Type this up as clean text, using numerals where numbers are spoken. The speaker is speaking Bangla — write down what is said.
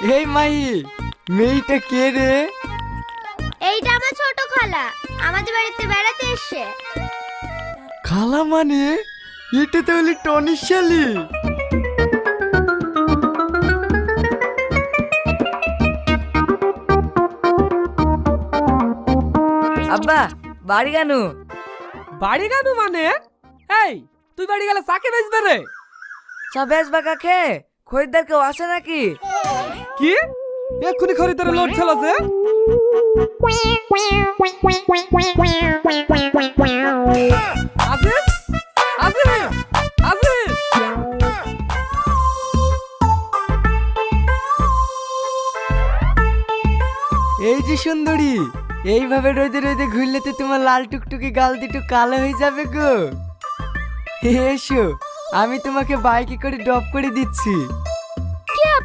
এই মাই, মেয়েটা কে রে? এইটা আমার ছোট খালা, আমাদের বাড়িতে বেড়াতে এসে। খালা মানে এটা তো হলি টনির শালি। আব্বা বাড়ি কেন? বাড়ি কেন মানে? এই তুই বাড়ি গেলে চাকে বেচবে রে? চা বেচবা কাকে? খরিদ্দার কেউ আছে নাকি? কি এক্ষুনি খরিদ্দারের লোড চালাছে? আজিজ, আজিজ, আজিজ। এই যে সুন্দরী, এইভাবে রোদে রোদে ঘুরলে তো তোমার লাল টুকটুকি গাল দুটো কালো হয়ে যাবে গো। এসো, আমি তোমাকে বাইকে করে ড্রপ করে দিচ্ছি।